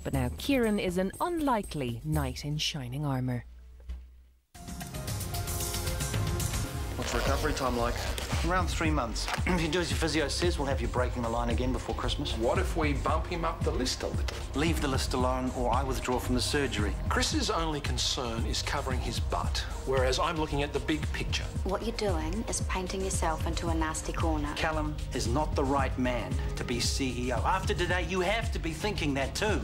But now Kieran is an unlikely knight in shining armour. What's recovery time like? Around 3 months. If you do as your physio says, we'll have you breaking the line again before Christmas. What if we bump him up the list a little? Leave the list alone, or I withdraw from the surgery. Chris's only concern is covering his butt, whereas I'm looking at the big picture. What you're doing is painting yourself into a nasty corner. Callum is not the right man to be CEO. After today, you have to be thinking that too.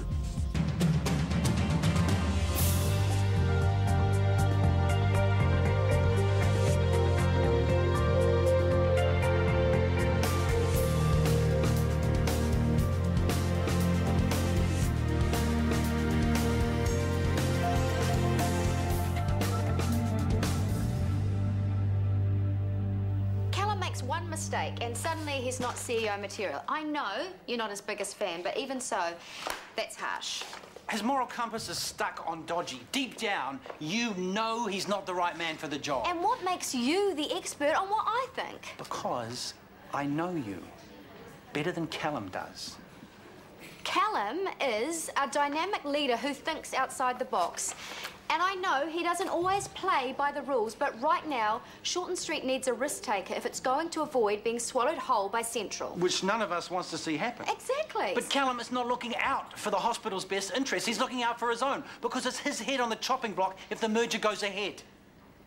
One mistake and suddenly he's not CEO material. I know you're not his biggest fan, but even so, that's harsh. His moral compass is stuck on dodgy. Deep down, you know he's not the right man for the job. And what makes you the expert on what I think? Because I know you better than Callum does. Callum is a dynamic leader who thinks outside the box. And I know he doesn't always play by the rules, but right now, Shortland Street needs a risk taker if it's going to avoid being swallowed whole by Central. Which none of us wants to see happen. Exactly. But Callum is not looking out for the hospital's best interests. He's looking out for his own, because it's his head on the chopping block if the merger goes ahead.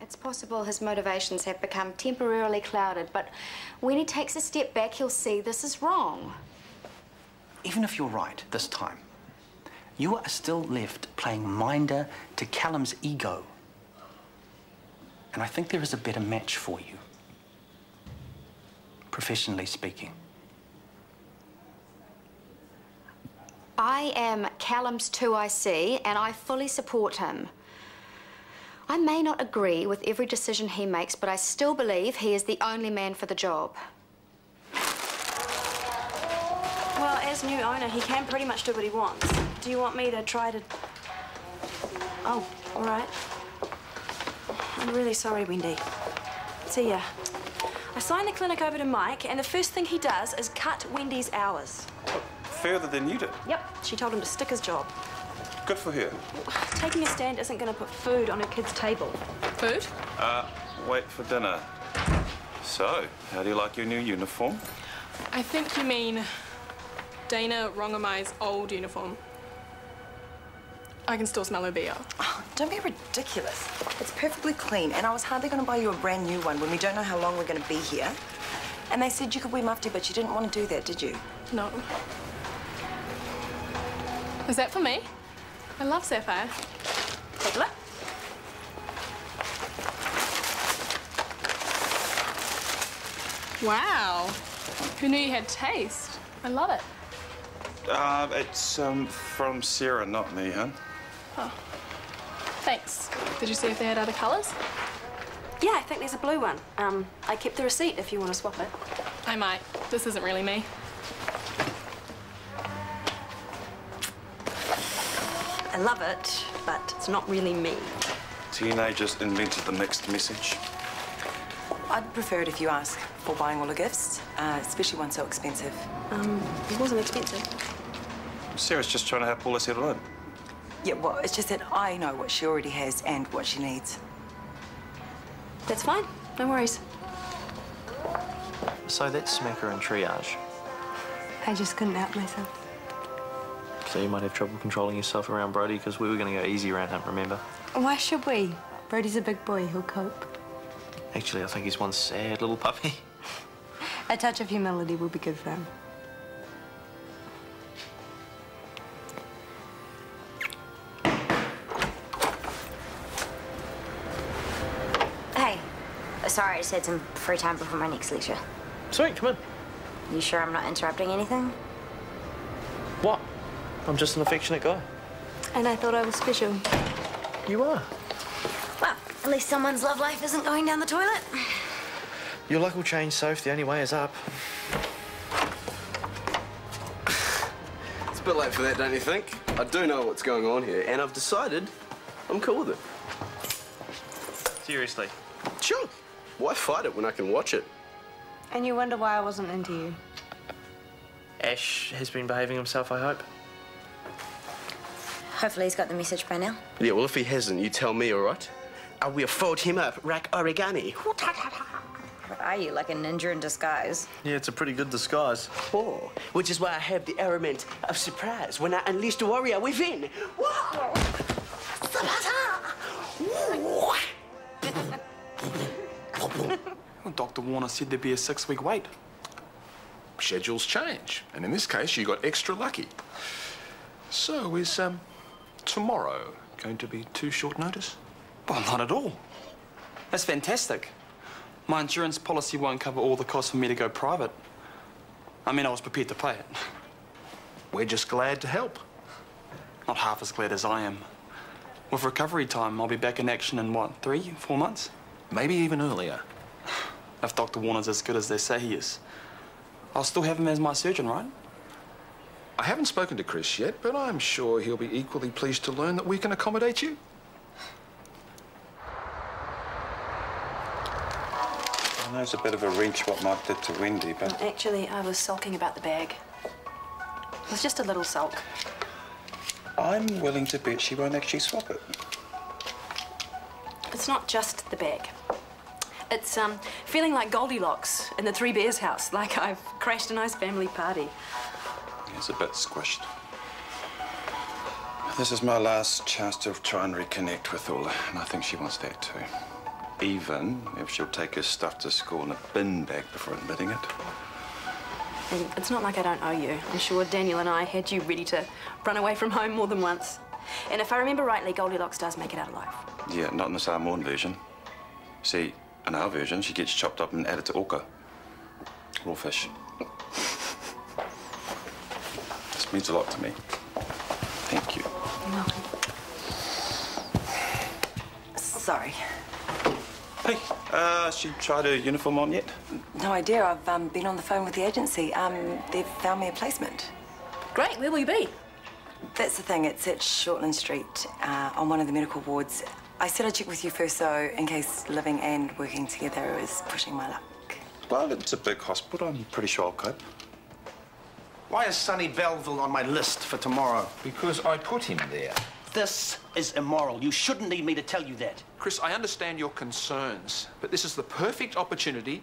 It's possible his motivations have become temporarily clouded, but when he takes a step back, he'll see this is wrong. Even if you're right this time, you are still left playing minder to Callum's ego. And I think there is a better match for you, professionally speaking. I am Callum's 2IC, and I fully support him. I may not agree with every decision he makes, but I still believe he is the only man for the job. Well, as new owner, he can pretty much do what he wants. Do you want me to try to... Oh, all right. I'm really sorry, Wendy. See ya. I signed the clinic over to Mike, and the first thing he does is cut Wendy's hours. Further than you did? Yep, she told him to stick his job. Good for her. Taking a stand isn't going to put food on her kid's table. Food? Wait for dinner. So, how do you like your new uniform? I think you mean Dana Rongamai's old uniform. I can still smell her BO. Oh, don't be ridiculous. It's perfectly clean, and I was hardly going to buy you a brand new one when we don't know how long we're going to be here. And they said you could wear mufti, but you didn't want to do that, did you? No. Is that for me? I love sapphire. Take a look. Wow. Who knew you had taste? I love it. It's from Sarah, not me, huh? Oh. Thanks. Did you see if they had other colours? Yeah, I think there's a blue one. I kept the receipt if you want to swap it. I might. This isn't really me. I love it, but it's not really me. Teenagers invented the mixed message. I'd prefer it if you ask for buying all the gifts, especially one so expensive. It wasn't expensive. Sarah's just trying to help Paula settle in. Yeah, well, it's just that I know what she already has and what she needs. That's fine. No worries. So that's smacker and triage. I just couldn't help myself. So you might have trouble controlling yourself around Brody because we were going to go easy around him, remember? Why should we? Brody's a big boy. He'll cope. Actually, I think he's one sad little puppy. A touch of humility will be good for him. Hey, sorry, I just had some free time before my next lecture. Sweet, come in. You sure I'm not interrupting anything? What? I'm just an affectionate guy. And I thought I was special. You are. Well, at least someone's love life isn't going down the toilet. Your luck will change, Soph. The only way is up. It's a bit late for that, don't you think? I do know what's going on here, and I've decided I'm cool with it. Seriously? Sure. Why fight it when I can watch it? And you wonder why I wasn't into you. Ash has been behaving himself, I hope. Hopefully he's got the message by now. Yeah, well, if he hasn't, you tell me, all right? I will fold him up like origami. What are you, like a ninja in disguise? Yeah, it's a pretty good disguise. Oh, which is why I have the element of surprise when I unleash the warrior within. Well, Dr. Warner said there'd be a 6-week wait. Schedules change, and in this case, you got extra lucky. So, is tomorrow going to be too short notice? Well, not at all. That's fantastic. My insurance policy won't cover all the costs for me to go private. I mean, I was prepared to pay it. We're just glad to help. Not half as glad as I am. With recovery time, I'll be back in action in, what, 3, 4 months? Maybe even earlier. If Dr. Warner's as good as they say he is. I'll still have him as my surgeon, right? I haven't spoken to Chris yet, but I'm sure he'll be equally pleased to learn that we can accommodate you. I know it's a bit of a reach what Mark did to Wendy, but... Actually, I was sulking about the bag. It was just a little sulk. I'm willing to bet she won't actually swap it. It's not just the bag. It's feeling like Goldilocks in the Three Bears house, like I've crashed a nice family party. It's a bit squished. This is my last chance to try and reconnect with Ulla, and I think she wants that too. Even if she'll take her stuff to school in a bin bag before admitting it. And it's not like I don't owe you. I'm sure Daniel and I had you ready to run away from home more than once. And if I remember rightly, Goldilocks does make it out alive. Yeah, not in the Samoan version. See, in our version, she gets chopped up and added to orca. Raw fish. This means a lot to me. Thank you. You're welcome. Sorry. Hey, she tried her uniform on yet? No idea. I've been on the phone with the agency. They've found me a placement. Great. Where will you be? That's the thing. It's at Shortland Street, on one of the medical wards. I said I'd check with you first, though, in case living and working together is pushing my luck. Well, it's a big hospital. I'm pretty sure I'll cope. Why is Sonny Belleville on my list for tomorrow? Because I put him there. This is immoral. You shouldn't need me to tell you that. Chris, I understand your concerns, but this is the perfect opportunity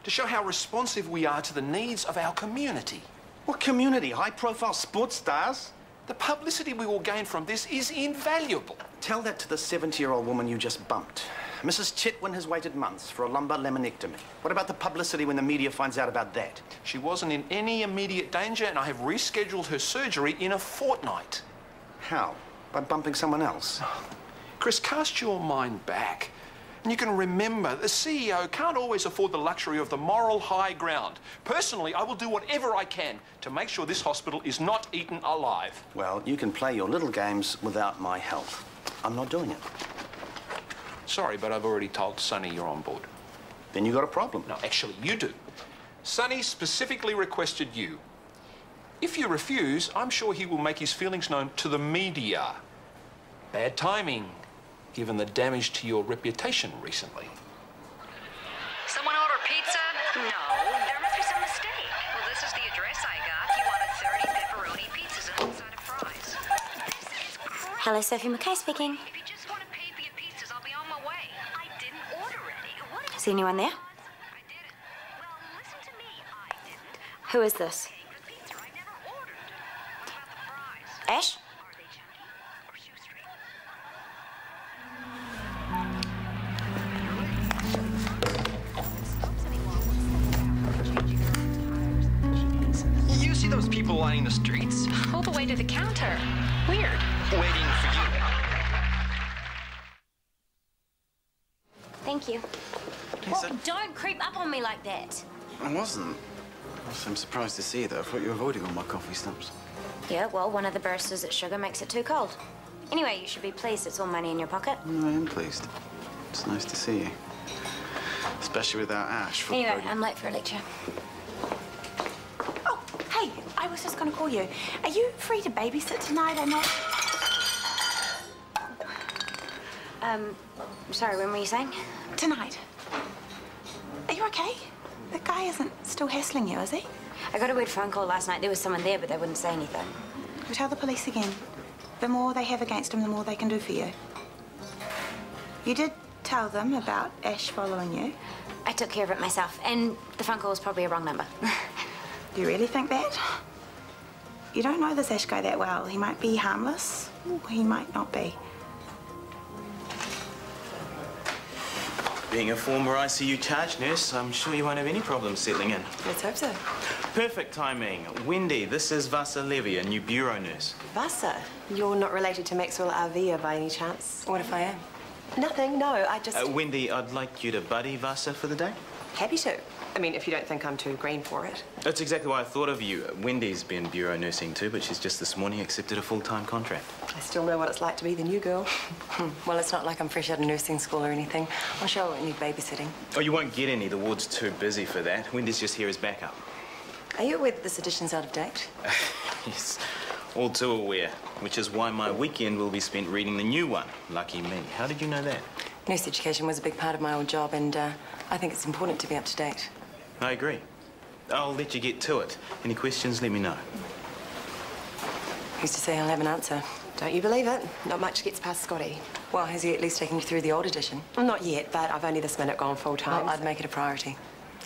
to show how responsive we are to the needs of our community. What community? High-profile sports stars? The publicity we will gain from this is invaluable. Tell that to the 70-year-old woman you just bumped. Mrs. Chitwin has waited months for a lumbar laminectomy. What about the publicity when the media finds out about that? She wasn't in any immediate danger, and I have rescheduled her surgery in a fortnight. How? By bumping someone else? Chris, cast your mind back. And you can remember, the CEO can't always afford the luxury of the moral high ground. Personally, I will do whatever I can to make sure this hospital is not eaten alive. Well, you can play your little games without my help. I'm not doing it. Sorry, but I've already told Sonny you're on board. Then you got a problem. No, actually, you do. Sonny specifically requested you. If you refuse, I'm sure he will make his feelings known to the media. Bad timing, given the damage to your reputation recently. Someone order pizza? No, there must be some mistake. Well, this is the address I got. You wanted 30 pepperoni pizzas and a side of fries. This is crazy. Hello, Sophie McKay speaking. If you just want to pay for your pizzas, I'll be on my way. I didn't order any. What did you... See anyone there? I didn't. Well, listen to me. I didn't. Who is this? The pizza I never ordered. What about the fries? Ash? Are they chunky or shoestring? You see those people lining the streets? All the way to the counter. Weird. Waiting for you. Thank you. Oh, don't creep up on me like that. I wasn't. I'm surprised to see you, though. I thought you were avoiding all my coffee stops. Yeah, well, one of the baristas at Sugar makes it too cold. Anyway, you should be pleased it's all money in your pocket. I am pleased. It's nice to see you. Especially without Ash. Anyway, I'm late for a lecture. Oh, hey, I was just going to call you. Are you free to babysit tonight or not? Sorry, when were you saying? Tonight. Are you okay? The guy isn't still hassling you, is he? I got a weird phone call last night. There was someone there, but they wouldn't say anything. We'll tell the police again. The more they have against him, the more they can do for you. You did tell them about Ash following you. I took care of it myself, and the phone call was probably a wrong number. Do you really think that? You don't know this Ash guy that well. He might be harmless, or he might not be. Being a former ICU charge nurse, I'm sure you won't have any problems settling in. Let's hope so. Perfect timing. Wendy, this is Vasa Levy, a new bureau nurse. Vasa? You're not related to Maxwell Arvia by any chance? What if I am? Nothing, no, I just... Wendy, I'd like you to buddy Vasa for the day. Happy to. I mean, if you don't think I'm too green for it. That's exactly why I thought of you. Wendy's been bureau nursing too, but she's just this morning accepted a full-time contract. I still know what it's like to be the new girl. Well, it's not like I'm fresh out of nursing school or anything. I'm sure I won't need babysitting. Oh, you won't get any. The ward's too busy for that. Wendy's just here as backup. Are you aware that this edition's out of date? Yes, all too aware, which is why my weekend will be spent reading the new one. Lucky me. How did you know that? Nurse education was a big part of my old job, and I think it's important to be up to date. I agree. I'll let you get to it. Any questions, let me know. Who's to say I'll have an answer? Don't you believe it? Not much gets past Scotty. Well, has he at least taken you through the old edition? Not yet, but I've only this minute gone full-time. Well, I'd make it a priority.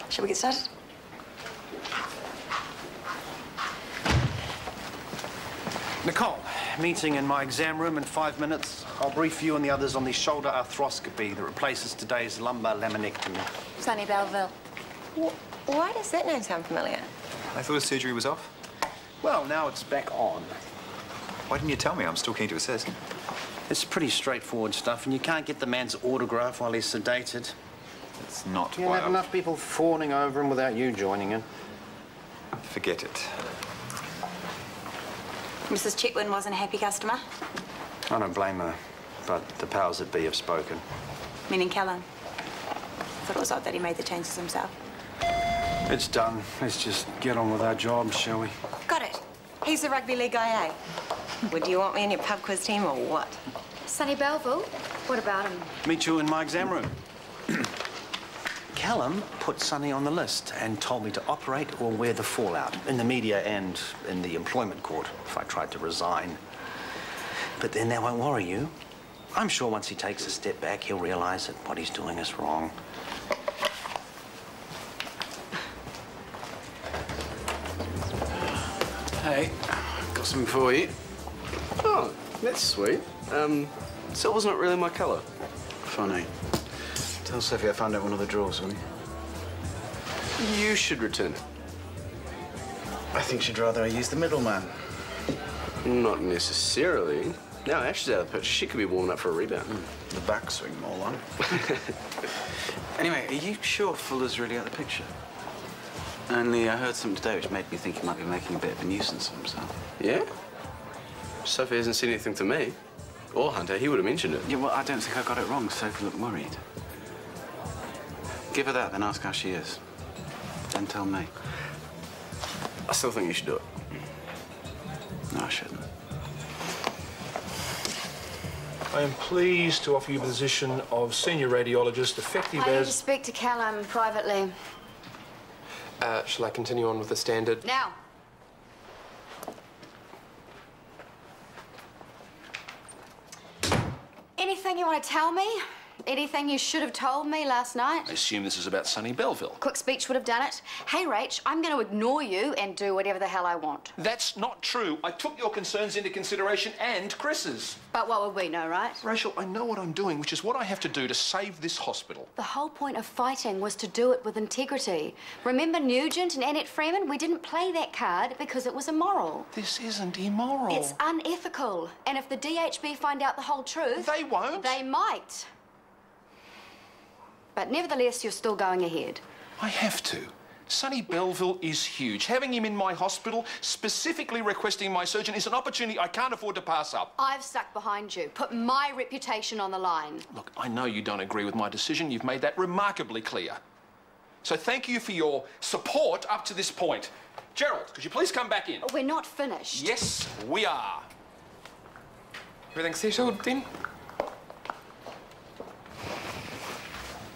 Shall we get started? Nicole, meeting in my exam room in 5 minutes. I'll brief you and the others on the shoulder arthroscopy that replaces today's lumbar laminectomy. Sunny Belleville. Why does that name sound familiar? I thought his surgery was off. Well, now it's back on. Why didn't you tell me? I'm still keen to assist. It's pretty straightforward stuff, and you can't get the man's autograph while he's sedated. It's not You'll have enough people fawning over him without you joining in. Forget it. Mrs. Chetwynd wasn't a happy customer? I don't blame her, but the powers that be have spoken. Meaning Callum. Thought it was odd that he made the changes himself. It's done. Let's just get on with our jobs, shall we? Got it. He's the rugby league guy, eh? Would you want me in your pub quiz team or what? Sunny Belleville, what about him? Meet you in my exam room. Callum put Sonny on the list and told me to operate or wear the fallout in the media and in the employment court if I tried to resign. But then that won't worry you. I'm sure once he takes a step back, he'll realize that what he's doing is wrong. Hey, got something for you. Oh, that's sweet. Silver's not really my colour. Funny. Tell Sophie I found out one of the drawers, will you? You should return it. I think she'd rather I use the middleman. Not necessarily. Now Ash is out of the picture, she could be warming up for a rebound. The backswing, more one. Anyway, are you sure Fuller's really out of the picture? Only I heard something today which made me think he might be making a bit of a nuisance of himself. Yeah? Sophie hasn't said anything to me. Or Hunter, he would have mentioned it. Yeah, well, I don't think I got it wrong. Sophie looked worried. Give her that, then ask how she is. Then tell me. I still think you should do it. No, I shouldn't. I am pleased to offer you the position of senior radiologist, effective I need to as... speak to Callum privately. Shall I continue on with the standard? Now. Anything you want to tell me? Anything you should have told me last night? I assume this is about Sunny Belleville. Quick speech would have done it. Hey, Rach, I'm going to ignore you and do whatever the hell I want. That's not true. I took your concerns into consideration and Chris's. But what would we know, right? Rachel, I know what I'm doing, which is what I have to do to save this hospital. The whole point of fighting was to do it with integrity. Remember Nugent and Annette Freeman? We didn't play that card because it was immoral. This isn't immoral. It's unethical. And if the DHB find out the whole truth... They won't. They might. But nevertheless, you're still going ahead. I have to. Sunny Belleville is huge. Having him in my hospital, specifically requesting my surgeon, is an opportunity I can't afford to pass up. I've stuck behind you, put my reputation on the line. Look, I know you don't agree with my decision. You've made that remarkably clear. So thank you for your support up to this point. Gerald, could you please come back in? We're not finished. Yes, we are. Everything settled then?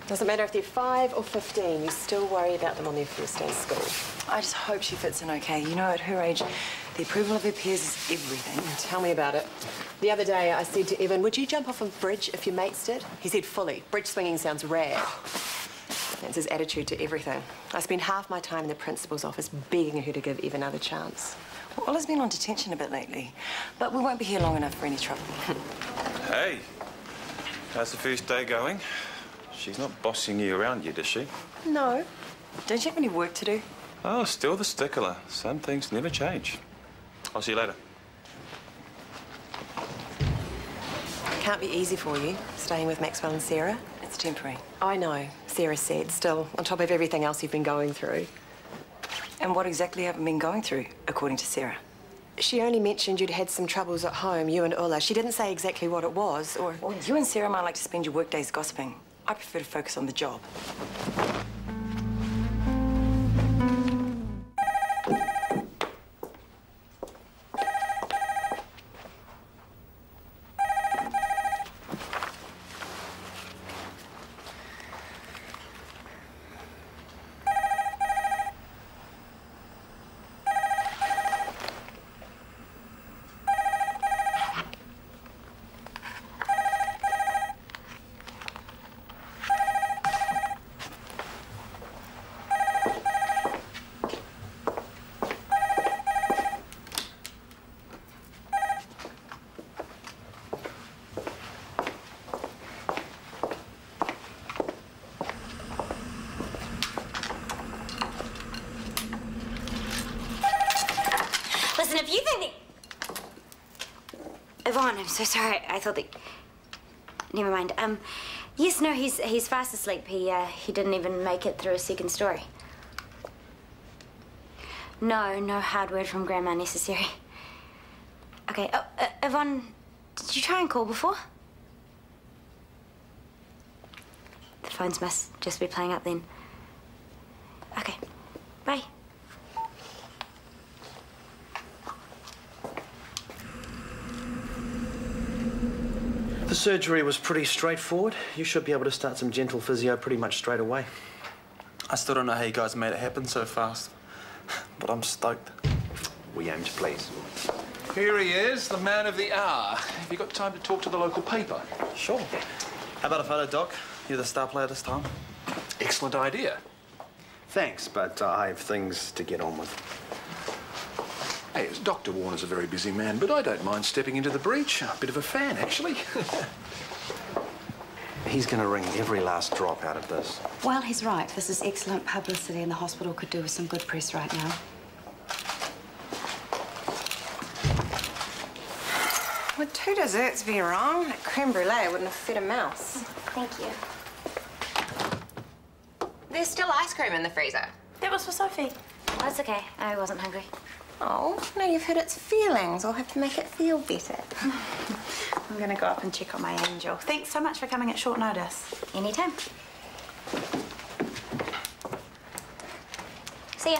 Doesn't matter if they're 5 or 15, you still worry about them on their first day of school. I just hope she fits in okay. You know, at her age, the approval of her peers is everything. Tell me about it. The other day I said to Evan, would you jump off a bridge if your mates did? He said fully. Bridge swinging sounds rad. That's his attitude to everything. I spend half my time in the principal's office begging her to give Evan another chance. Well, Ollie's been on detention a bit lately, but we won't be here long enough for any trouble. Hey, how's the first day going? She's not bossing you around yet, is she? No. Don't you have any work to do? Oh, still the stickler. Some things never change. I'll see you later. Can't be easy for you, staying with Maxwell and Sarah. It's temporary. I know, Sarah said, still, on top of everything else you've been going through. And what exactly have I been going through, according to Sarah? She only mentioned you'd had some troubles at home, you and Ulla. She didn't say exactly what it was, or... Well, you and Sarah might like to spend your workdays gossiping. I prefer to focus on the job. Listen, if you think that... Yvonne, I'm so sorry. I thought that... Never mind. Yes, no, he's fast asleep. He didn't even make it through a second story. No hard word from Grandma necessary. Okay, Yvonne, did you try and call before? The phones must just be playing up then. Okay, bye. The surgery was pretty straightforward. You should be able to start some gentle physio pretty much straight away. I still don't know how you guys made it happen so fast, but I'm stoked. We aim to please. Here he is, the man of the hour. Have you got time to talk to the local paper? Sure. How about a photo, Doc? You're the star player this time. Excellent idea. Thanks, but I have things to get on with. Hey, Dr. Warner's a very busy man, but I don't mind stepping into the breach. A bit of a fan, actually. He's going to wring every last drop out of this. Well, he's right. This is excellent publicity, and the hospital could do with some good press right now. With 2 desserts be wrong, that creme brulee wouldn't have fed a mouse. Thank you. There's still ice cream in the freezer. That was for Sophie. That's okay. I wasn't hungry. Oh, now you've hurt its feelings. I'll have to make it feel better. I'm going to go up and check on my angel. Thanks so much for coming at short notice. Anytime. See ya.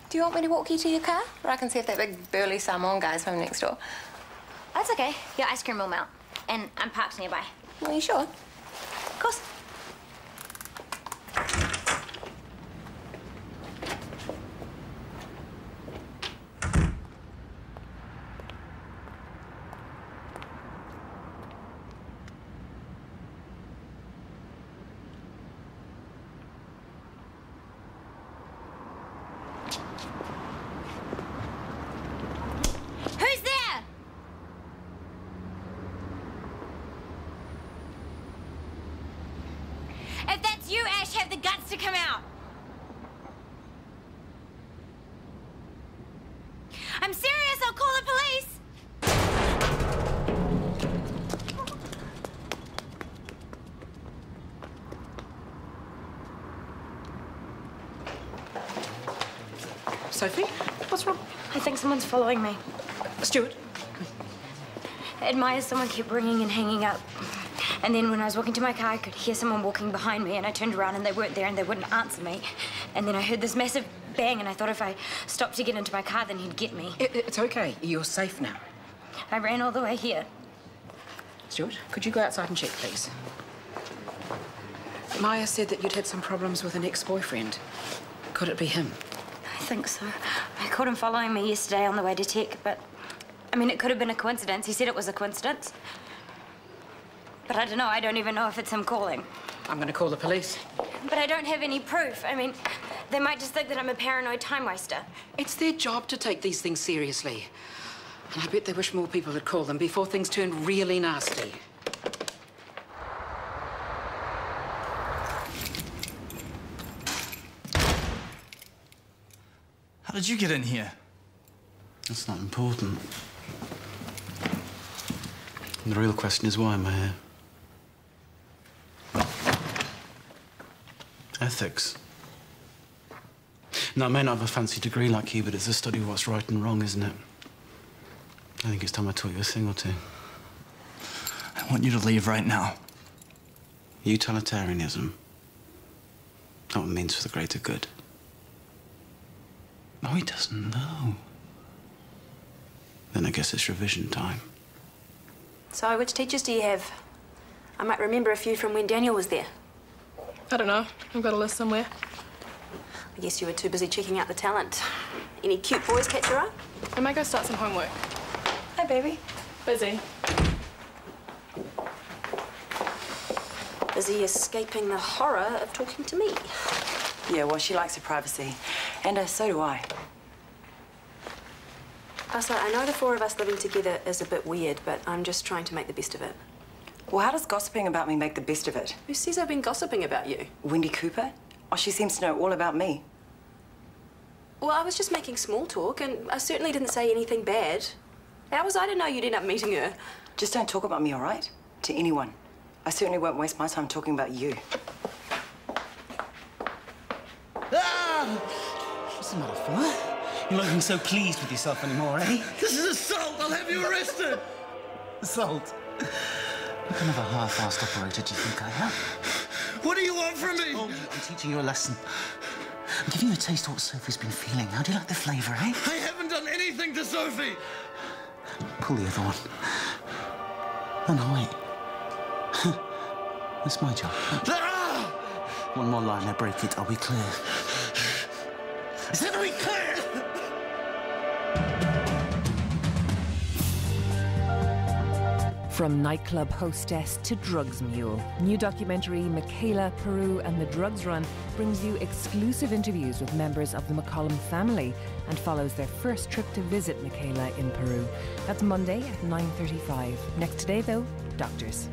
Do you want me to walk you to your car? Or I can see if that big burly Samoan guy's home next door. That's okay. Your ice cream will melt. And I'm parked nearby. Are you sure? Of course. Who's there? If that's you, Ash, have the guts to come out. I'm serious, I'll call the police. Sophie, what's wrong? I think someone's following me. Stuart? Admire someone kept ringing and hanging up. And then when I was walking to my car, I could hear someone walking behind me, and I turned around and they weren't there and they wouldn't answer me. And then I heard this massive bang, and I thought if I stopped to get into my car, then he'd get me. It's okay. You're safe now. I ran all the way here. Stuart, could you go outside and check, please? Maya said that you'd had some problems with an ex-boyfriend. Could it be him? I think so. I caught him following me yesterday on the way to tech, but I mean, it could have been a coincidence. He said it was a coincidence. But I don't know. I don't even know if it's him calling. I'm going to call the police. But I don't have any proof. I mean, they might just think that I'm a paranoid time waster. It's their job to take these things seriously. And I bet they wish more people had called them before things turned really nasty. How did you get in here? That's not important. The real question is, why am I here? Ethics. Now, I may not have a fancy degree like you, but it's a study of what's right and wrong, isn't it? I think it's time I taught you a thing or two. I want you to leave right now. Utilitarianism. Not what it means for the greater good. No, he doesn't know. Then I guess it's revision time. So, which teachers do you have? I might remember a few from when Daniel was there. I don't know. I've got a list somewhere. I guess you were too busy checking out the talent. Any cute boys catch your eye? I might go start some homework. Hi, baby. Busy. Busy escaping the horror of talking to me. Yeah, well, she likes her privacy. And so do I. Asa, I know the four of us living together is a bit weird, but I'm just trying to make the best of it. Well, how does gossiping about me make the best of it? Who says I've been gossiping about you? Wendy Cooper? Oh, she seems to know all about me. Well, I was just making small talk, and I certainly didn't say anything bad. How was I to know you'd end up meeting her? Just don't talk about me, all right? To anyone. I certainly won't waste my time talking about you. Ah! What's the matter, fella? You're not even so pleased with yourself anymore, eh? This is assault! I'll have you arrested! Assault? What kind of a half-assed operator do you think I am? What do you want from me? I'm teaching you a lesson. I'm giving you a taste of what Sophie's been feeling. How do you like the flavour, eh? I haven't done anything to Sophie! Pull the other one. Oh, no, wait. That's my job. One more line, I break it. Are we clear? I said, are we clear? From nightclub hostess to drugs mule, new documentary Michaela, Peru and the Drugs Run brings you exclusive interviews with members of the McCollum family and follows their first trip to visit Michaela in Peru. That's Monday at 9:35. Next today, though, doctors.